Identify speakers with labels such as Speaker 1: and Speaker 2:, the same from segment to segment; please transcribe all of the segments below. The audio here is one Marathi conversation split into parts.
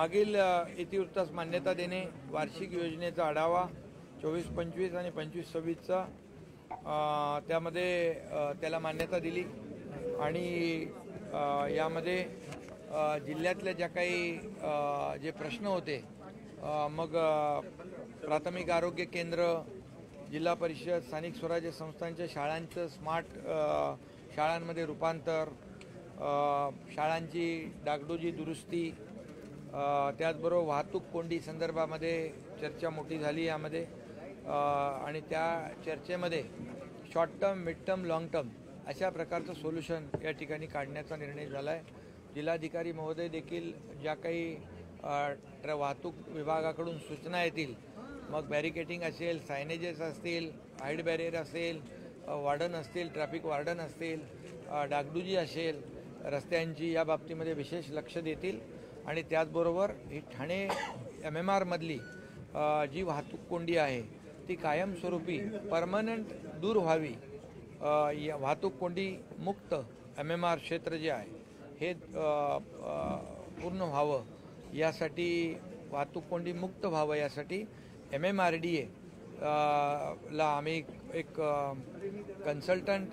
Speaker 1: मागील इतिवृत्तास मान्यता देणे, वार्षिक योजनेचा आढावा 24-25 आणि 25-26चा त्यामध्ये त्याला मान्यता दिली आणि यामध्ये जिल्ह्यातल्या ज्या काही जे प्रश्न होते मग प्राथमिक आरोग्य केंद्र, जिल्हा परिषद, स्थानिक स्वराज्य संस्थांच्या शाळांचं स्मार्ट शाळांमध्ये रूपांतर, शाळांची डागडुजी दुरुस्ती, त्याचबरोबर वाहतूक कोंडी संदर्भामध्ये चर्चा मोठी झाली यामध्ये आणि त्या चर्चेमध्ये short term, mid term, long term अशा प्रकारचं सोल्युशन या ठिकाणी काढण्याचा निर्णय झाला आहे। जिल्हाधिकारी महोदय देखील ज्या काही वाहतूक विभागाकडून सूचना येतील, मग बॅरिकेटिंग असेल, सायनेजेस असतील, हाईट बॅरियर असेल, वार्डन असतील, ट्रॅफिक वार्डन असतील, डागडुजी असेल रस्त्यांची, या बाबतीमध्ये विशेष लक्ष देतील आणि त्याचबरोबर ही ठाणे MMR मधली जी वाहतूक कोंडी आहे ती कायमस्वरूपी परमनंट दूर व्हावी, या वाहतूक कोंडी मुक्त MMR क्षेत्र जे आहे हे पूर्ण व्हावं, यासाठी वाहतूक कोंडी मुक्त व्हावं यासाठी MMRDA ला आम्ही एक कन्सल्टंट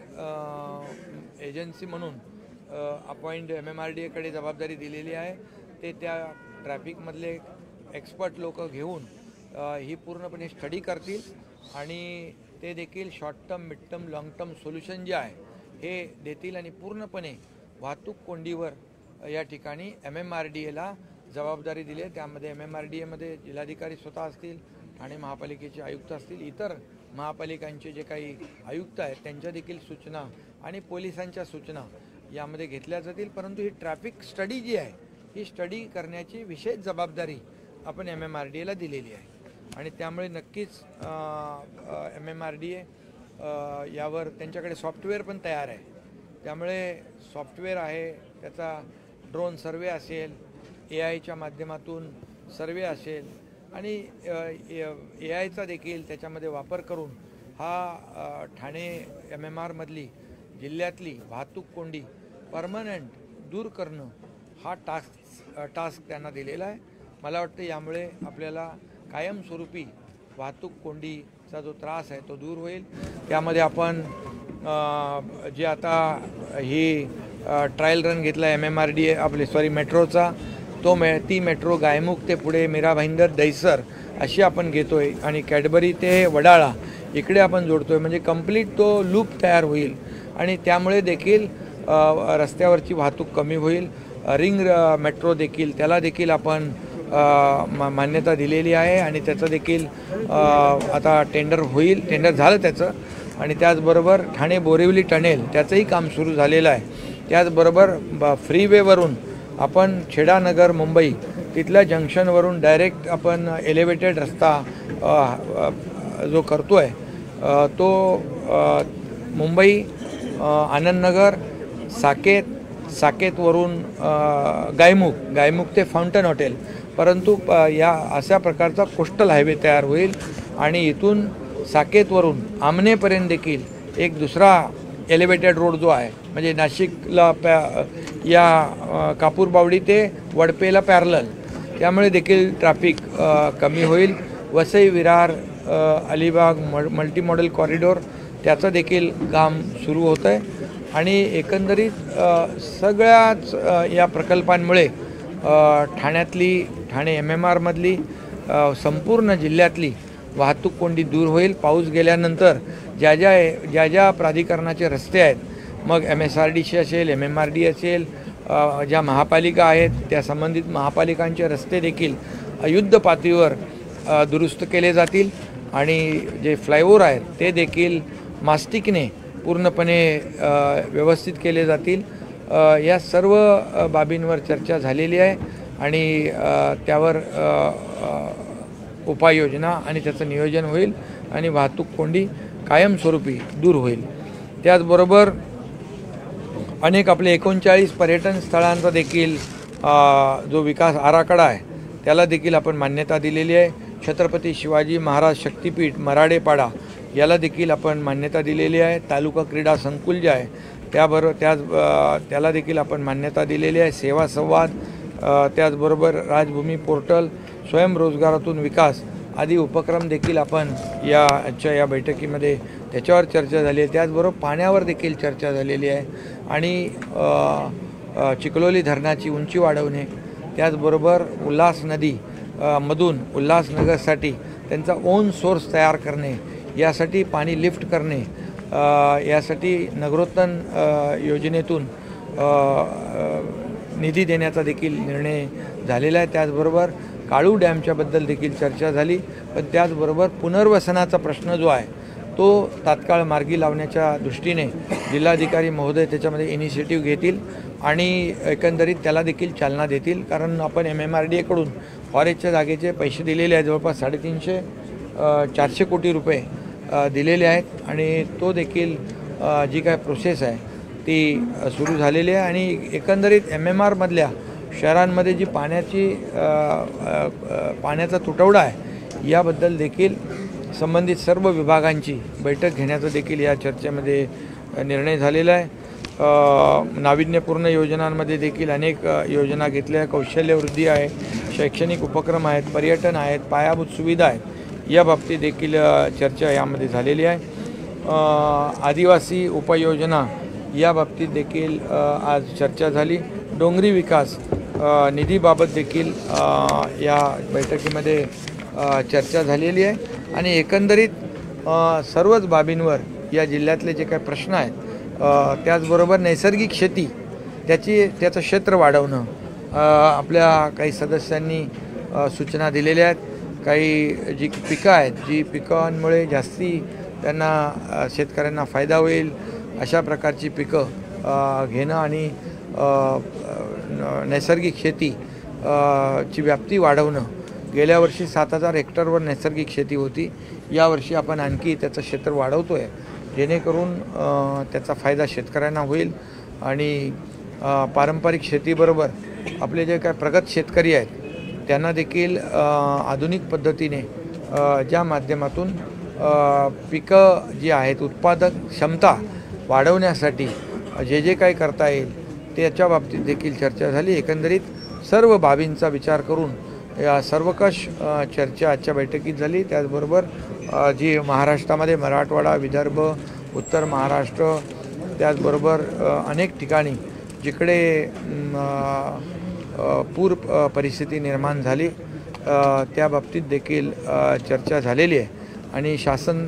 Speaker 1: एजन्सी म्हणून अपॉइंट MMRDA कडे जबाबदारी दिलेली आहे। ते त्या ट्रॅफिकमधले एक्सपर्ट लोक घेऊन ही पूर्णपणे स्टडी करतील आणि ते देखील short term, mid term, long term solution जे आहे हे देतील आणि पूर्णपणे वाहतूक कोंडीवर या ठिकाणी MMRDA ला जबाबदारी दिली आहे। त्यामध्ये MMRDA मध्ये जिल्हाधिकारी स्वतः असतील, ठाणे महापालिकेचे आयुक्त असतील, इतर महापालिकांचे जे काही आयुक्त आहेत त्यांच्या देखील सूचना आणि पोलिसांच्या सूचना यामध्ये घेतल्या जातील। परंतु ही ट्रॅफिक स्टडी जी आहे ही स्टडी करण्याची विशेष जबाबदारी आपण MMRDA ला दिलेली आहे आणि त्यामुळे नक्कीच MMRDA यावर त्यांच्याकडे सॉफ्टवेअर पण तयार आहे। त्यामुळे सॉफ्टवेअर आहे, त्याचा ड्रोन सर्वे असेल, AI च्या माध्यमातून सर्वे असेल आणि AI चा देखील त्याच्यामध्ये वापर करून हा ठाणे MMR मधली जिल्ह्यातली वाहतूक कोंडी परमनंट दूर करणं हा टास्क त्यांना दिलेला आहे। मला वाटतं यामुळे आपल्याला कायमस्वरूपी वाहतूक कोंडीचा जो त्रास आहे तो दूर होईल। त्यामध्ये आपण जे आता ही ट्रायल रन घेतला MMRDA मेट्रोचा, ती मेट्रो गायमुख ते पुढे मीरा भाईंदर, दहिसर अशी आपण घेतोय आणि कॅडबरी ते वडाळा इकडे आपण जोडतोय, म्हणजे कंप्लीट तो लूप तयार होईल आणि त्यामुळे देखील रस्त्यावरची वाहतूक कमी होईल। रिंग मेट्रो देखील त्याला देखील आपण मान्यता दिलेली आहे आणि त्याचं देखील आता टेंडर होईल, टेंडर झालं त्याचं आणि त्याचबरोबर ठाणे बोरिवली टनेल त्याचंही काम सुरू झालेलं आहे। त्याचबरोबर फ्रीवेवरून आपण छेडानगर मुंबई तिथल्या जंक्शनवरून डायरेक्ट आपण एलिव्हेटेड रस्ता जो करतो आहे तो मुंबई आनंदनगर, साकेतवरून गायमुख ते फाउंटन हॉटेल, परंतु या अशा प्रकारचा कोस्टल हायवे तयार होईल आणि इथून साकेतवरून आमनेपर्यंत देखील एक दुसरा एलिव्हेटेड रोड जो आहे, म्हणजे नाशिकला या कापूरबावडी ते वडपेला पॅरलल, त्यामुळे देखील ट्रॅफिक कमी होईल। Vasai Virar Alibag multi model corridor त्याचं देखील काम सुरू होतं आहे आणि एकंदरीत सगळ्याच या प्रकल्पांमुळे ठाणे MMR मधली संपूर्ण जिल्ह्यातली वाहतूक कोंडी दूर होईल। पाऊस गेल्यानंतर ज्या प्राधिकरणाचे रस्ते आहेत, मग MSRDC असेल, MMRDA असेल, ज्या महापालिका आहेत त्या संबंधित महापालिकांचे रस्ते देखील युद्ध पातळीवर दुरुस्त केले जातील आणि जे फ्लायओव्हर आहेत ते देखील मास्टिकने पूर्णपणे व्यवस्थित केले जातील। या सर्व बाबींवर चर्चा झालेली आहे आणि त्यावर उपाययोजना आणि त्याचं नियोजन होईल आणि वाहतूक कोंडी कायमस्वरूपी दूर होईल। त्याचबरोबर अनेक आपले 39 पर्यटन स्थळांचा देखील जो विकास आराखडा आहे त्याला देखील आपण मान्यता दिलेली आहे। छत्रपती शिवाजी महाराज शक्तीपीठ मराडेपाडा याला देखील आपण मान्यता दिलेली आहे। तालुका क्रीडा संकुल जे आहे त्याला देखील आपण मान्यता दिलेली आहे। सेवा संवाद त्याचबरोबर राजभूमी पोर्टल, स्वयंरोजगारातून विकास आदी उपक्रम देखील आपण या बैठकीमध्ये त्याच्यावर चर्चा झाली आहे। त्याचबरोबर पाण्यावर देखील चर्चा झालेली आहे आणि चिखलोली धरणाची उंची वाढवणे, त्याचबरोबर उल्हास नदी मधून उल्हासनगरसाठी त्यांचा ओन सोर्स तयार करणे, यासाठी पाणी लिफ्ट करणे, यासाठी नगरोत्थान योजनेतून निधी देण्याचा देखील निर्णय झालेला आहे। त्याचबरोबर काळू डॅमच्याबद्दल देखील चर्चा झाली, पण त्याचबरोबर पुनर्वसनाचा प्रश्न जो आहे तो तात्काळ मार्गी लावण्याच्या दृष्टीने जिल्हाधिकारी महोदय त्याच्यामध्ये इनिशिएटिव्ह घेतील आणि एकंदरीत त्याला देखील चालना देतील। कारण आपण MMRDAकडून फॉरेस्टच्या जागेचे पैसे दिलेले आहेत, जवळपास 450 कोटी रुपये दिलेले आहेत आणि तो देखील जी काय प्रोसेस आहे ती सुरू झालेली आहे आणि एकंदरीत MMR मधल्या शहरांमध्ये जी पाण्याचा तुटवडा आहे याबद्दल देखील संबंधित सर्व विभागांची बैठक घेण्याचा देखील या चर्चेमध्ये निर्णय झालेला आहे। नाविन्यपूर्ण योजनांमध्ये देखील अनेक योजना घेतल्या, कौशल्यवृद्धी आहे, शैक्षणिक उपक्रम आहेत, पर्यटन आहेत, पायाभूत सुविधा आहेत, या बाबतीत देखील चर्चा यामध्ये झालेली आहे। आदिवासी उपाययोजना या बाबतीत देखील आज चर्चा झाली। डोंगरी विकास निधीबाबत देखील या बैठकीमध्ये चर्चा झालेली आहे आणि एकंदरीत सर्वच बाबींवर या जिल्ह्यातले जे काही प्रश्न आहेत, त्याचबरोबर नैसर्गिक शेती त्याचं क्षेत्र वाढवणं, आपल्या काही सदस्यांनी सूचना दिलेल्या आहेत। काही जी पिकं आहेत, जी पिकांमुळे जास्ती त्यांना शेतकऱ्यांना फायदा होईल अशा प्रकारची पिकं घेणं आणि नैसर्गिक शेती ची व्याप्ती वाढवणं। गेल्या वर्षी 7000 हेक्टरवर नैसर्गिक शेती होती, यावर्षी आपण आणखी त्याचं क्षेत्र वाढवतो आहे, जेणेकरून त्याचा फायदा शेतकऱ्यांना होईल आणि पारंपरिक शेतीबरोबर आपले जे काय प्रगत शेतकरी आहेत त्यांना देखील आधुनिक पद्धतीने ज्या माध्यमातून पिकं जी आहेत उत्पादक क्षमता वाढवण्यासाठी जे काही करता येईल त्याच्या बाबतीत देखील चर्चा झाली। एकंदरीत सर्व बाबींचा विचार करून या सर्वकष चर्चा आजच्या बैठकीत झाली। त्याचबरोबर जी महाराष्ट्रामध्ये मराठवाडा, विदर्भ, उत्तर महाराष्ट्र, त्याचबरोबर अनेक ठिकाणी जिकडे पूर परिस्थिती निर्माण झाली त्या बाबतीत देखील चर्चा झालेली आहे आणि शासन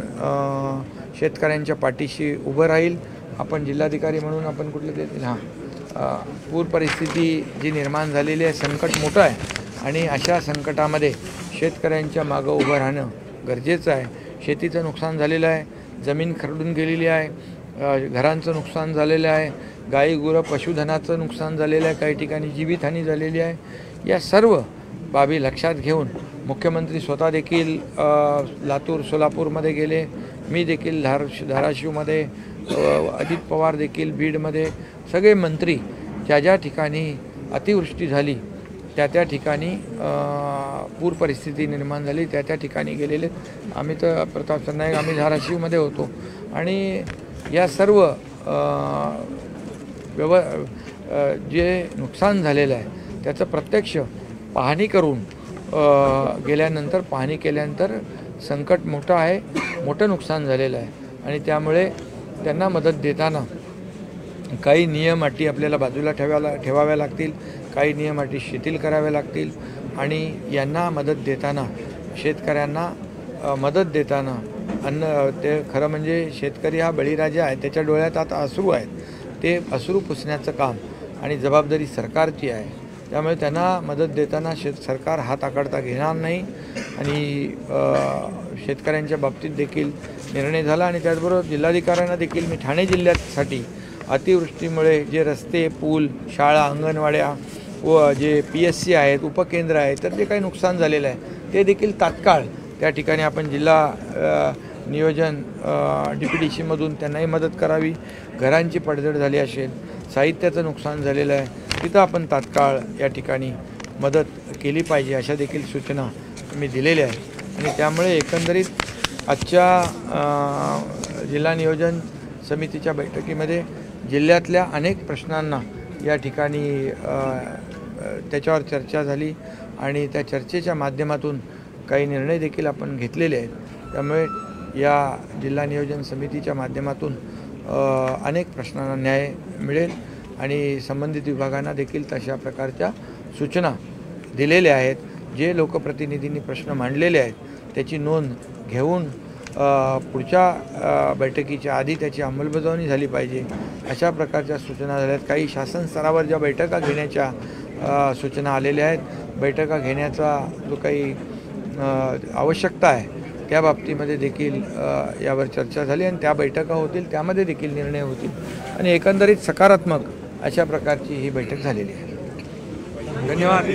Speaker 1: शेतकऱ्यांच्या पाठीशी उभं राहील। आपण जिल्हाधिकारी म्हणून आपण कुठले देतील पूर परिस्थिती जी निर्माण झालेली आहे, संकट मोठं आहे आणि अशा संकटामध्ये शेतकऱ्यांच्या मागं उभं राहणं गरजेचं आहे। शेतीचं नुकसान झालेलं आहे, जमीन खरडून गेलेली आहे, घरांचं नुकसान झालेलं आहे, गाई गुरं पशुधनाचं नुकसान झालेलं आहे, काही ठिकाणी जीवितहानी झालेली आहे। या सर्व बाबी लक्षात घेऊन मुख्यमंत्री स्वतः देखील लातूर, सोलापूरमध्ये गेले, मी देखील धाराशिवमध्ये, अजित पवार देखील बीडमध्ये, सगळे मंत्री ज्या ठिकाणी अतिवृष्टी झाली त्या ठिकाणी पूर परिस्थिती निर्माण झाली त्या ठिकाणी गेलेले। आम्ही तर प्रताप सरनाईक आम्ही धाराशिवमध्ये होतो आणि या सर्व जे नुकसान झालेलं आहे त्याचं प्रत्यक्ष पाहणी करून पाहणी केल्यानंतर संकट मोठं आहे, मोठं नुकसान झालेलं आहे आणि त्यामुळे त्यांना मदत देताना काही नियम अटी आपल्याला बाजूला ठेवाव्या लागतील, काही नियम अटी शिथिल कराव्या लागतील आणि यांना मदत देताना शेतकऱ्यांना मदत देताना ते खरं म्हणजे शेतकरी हा बळीराजा आहे, त्याच्या डोळ्यात आता अश्रू आहेत, ते अश्रू पुसण्याचं काम आणि जबाबदारी सरकारची आहे। त्यामुळे त्यांना मदत देताना सरकार हात आकडता घेणार नाही आणि शेतकऱ्यांच्या बाबतीत देखील निर्णय झाला आणि त्याचबरोबर जिल्हाधिकाऱ्यांना देखील मी ठाणे जिल्ह्यासाठी अतिवृष्टीमुळे जे रस्ते, पूल, शाळा, अंगणवाड्या व जे PSC आहेत, उपकेंद्र आहेत, तर जे काही नुकसान झालेलं आहे ते देखील तात्काळ त्या ठिकाणी आपण जिल्हा नियोजन DPDC मधून त्यांनाही मदत करावी। घरांची पडझड झाली असेल, साहित्याचं नुकसान झालेलं आहे, तिथं आपण तात्काळ या ठिकाणी मदत केली पाहिजे अशा देखील सूचना मी दिलेल्या आहेत आणि त्यामुळे एकंदरीत आजच्या जिल्हा नियोजन समितीच्या बैठकीमध्ये जिल्ह्यातल्या अनेक प्रश्नांना या ठिकाणी त्याच्यावर चर्चा झाली आणि त्या चर्चेच्या माध्यमातून काही निर्णय देखील आपण घेतलेले आहेत. त्यामुळे या जिल्हा नियोजन समितीच्या माध्यमातून अनेक प्रश्नांना न्याय मिळेल आणि संबंधित विभागांना देखील तशा प्रकारच्या सूचना दिलेल्या आहेत. जे लोकप्रतिनिधींनी प्रश्न मांडलेले आहेत त्याची नोंद घेऊन पुढच्या बैठकीच्या आधी त्याची अंमलबजावणी झाली पाहिजे अशा प्रकारच्या सूचना झाल्यात. काही शासन स्तरावर ज्या बैठका घेण्याच्या सूचना आलेल्या आहेत, बैठका घेण्याचा जो काही आवश्यकता आहे त्या बाबतीमध्ये देखील यावर चर्चा झाली आणि त्या बैठका होतील, त्यामध्ये देखील निर्णय होतील आणि एकंदरीत सकारात्मक अशा प्रकारची ही बैठक झालेली आहे. धन्यवाद.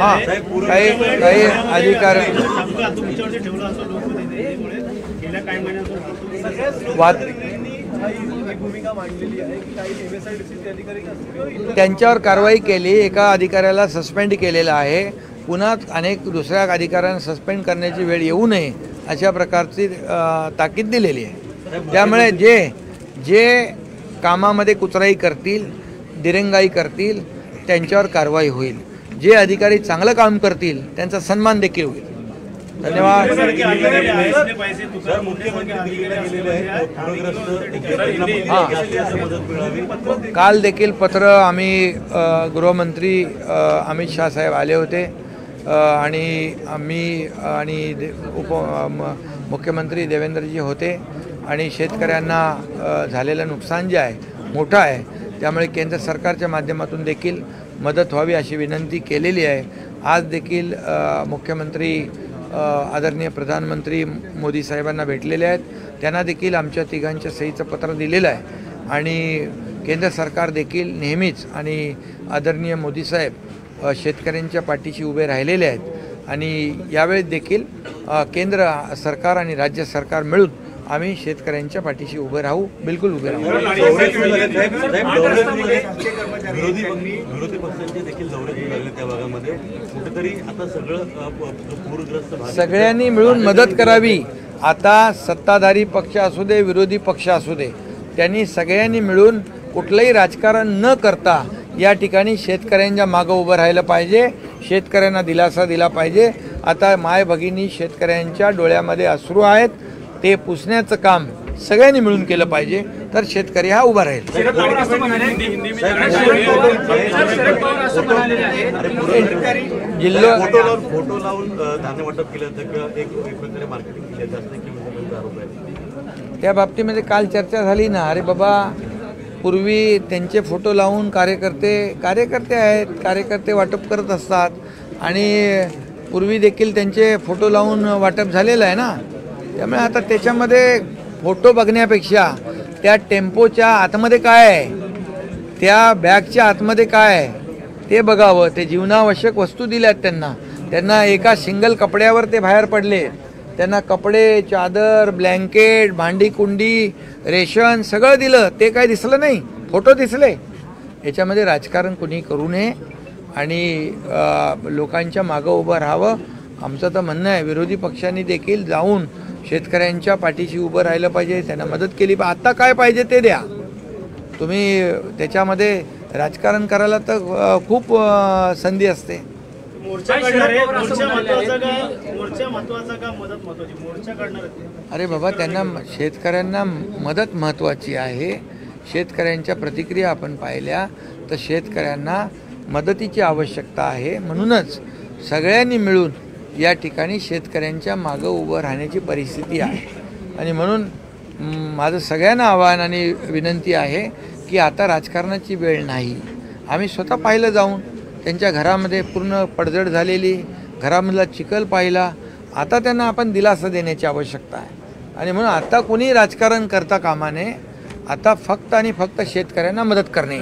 Speaker 1: हां, काही अधिकार त्यांच्यावर कारवाई केली. एका अधिकाऱ्याला सस्पेंड केलेलं आहे. पुन्हा अनेक दुसऱ्या अधिकाऱ्यांना सस्पेंड करण्याची वेळ येऊ नये अशा प्रकारची ताकीद दिलेली आहे. त्यामुळे जे कामामध्ये कुचराई करतील, दिरंगाई करतील त्यांच्यावर कारवाई होईल. जे अधिकारी चांगलं काम करतील त्यांचा सन्मान देखील होईल. धन्यवाद. काल देखील पत्र आम्ही गृहमंत्री अमित शाह साहेब आले होते आणि आम्ही आणि मुख्यमंत्री देवेंद्रजी होते आणि शेतकऱ्यांना झालेलं नुकसान जे आहे मोठं आहे, त्यामुळे केंद्र सरकारच्या माध्यमातून देखील मदत व्हावी अशी विनंती केलेली आहे. आज देखील मुख्यमंत्री आदरणीय प्रधानमंत्री मोदी साहेबांना भेटलेले आहेत. त्यांना देखील आमच्या तिघांच्या सहीचं पत्र दिलेलं आहे आणि केंद्र सरकार देखील नेहमीच आणि आदरणीय मोदी साहेब शेतकऱ्यांच्या पाठीशी उभे राहिलेले आहेत आणि यावेळी देखील केंद्र सरकार आणि राज्य सरकार मिळून आम्ही शेतकऱ्यांच्या पाठीशी उभे राहू, बिलकुल उभे राहू.
Speaker 2: विरोधी पक्षांचे देखील दौरे झाले त्या भागामध्ये कुठेतरी आता सगळं
Speaker 1: सगळ्यांनी मिळून मदत करावी. आता सत्ताधारी पक्ष असू दे, विरोधी पक्ष असू दे, त्यांनी सगळ्यांनी मिळून कुठलंही राजकारण न करता या ठिकाणी शेतकऱ्यांच्या मागं उभं राहिलं पाहिजे. शेतकऱ्यांना दिलासा दिला पाहिजे. आता माय भगिनी शेतकऱ्यांच्या डोळ्यामध्ये अश्रू आहेत, ते पुसण्याचं काम सगळ्यांनी मिळून केलं पाहिजे, तर शेतकरी हा उभा राहील. जिल्हा
Speaker 2: फोटो लावून धान्य वाटप केलं तर एक प्रकारे मार्केटिंग केलं जास्त किंवा आरोप आहे.
Speaker 1: त्या बाबतीमध्ये काल चर्चा झाली ना. अरे बाबा, पूर्वी त्यांचे फोटो लावून कार्यकर्ते आहेत, कार्यकर्ते वाटप करत असतात आणि पूर्वी देखील त्यांचे फोटो लावून वाटप झालेलं आहे ना. त्यामुळे आता त्याच्यामध्ये फोटो बघण्यापेक्षा त्या टेम्पोच्या आतमध्ये काय आहे, त्या बॅगच्या आतमध्ये काय आहे ते बघावं. ते जीवनावश्यक वस्तू दिल्यात त्यांना एका सिंगल कपड्यावर ते बाहेर पडले. त्यांना कपडे, चादर, ब्लँकेट, भांडी कुंडी, रेशन सगळं दिलं. ते काय दिसलं नाही, फोटो दिसले. याच्यामध्ये राजकारण कुणी करू नये आणि लोकांच्या मागं उभं राहावं. आमचं तर म्हणणं आहे, विरोधी पक्षांनी देखील जाऊन शेतकऱ्यांच्या पाठीशी उभं राहिलं पाहिजे, त्यांना मदत केली पाहिजे. आत्ता काय पाहिजे ते द्या. तुम्ही त्याच्यामध्ये राजकारण करायला तर खूप संधी असते. अरे बाबा, त्यांना शेतकऱ्यांना मदत महत्त्वाची आहे. शेतकऱ्यांच्या प्रतिक्रिया आपण पाहिल्या तर शेतकऱ्यांना मदतीची आवश्यकता आहे. म्हणूनच सगळ्यांनी मिळून या ठिकाणी शेतकऱ्यांच्या मागं उभं राहण्याची परिस्थिती आहे आणि म्हणून माझं सगळ्यांना आवाहन आणि विनंती आहे की आता राजकारणाची वेळ नाही. आम्ही स्वतः पाहिलं जाऊन, त्यांच्या घरामध्ये पूर्ण पडझड झालेली, घरामधला चिखल पाहिला. आता त्यांना आपण दिलासा देण्याची आवश्यकता आहे आणि म्हणून आता कोणी राजकारण करता कामा नये. आता फक्त आणि फक्त शेतकऱ्यांना मदत करणे.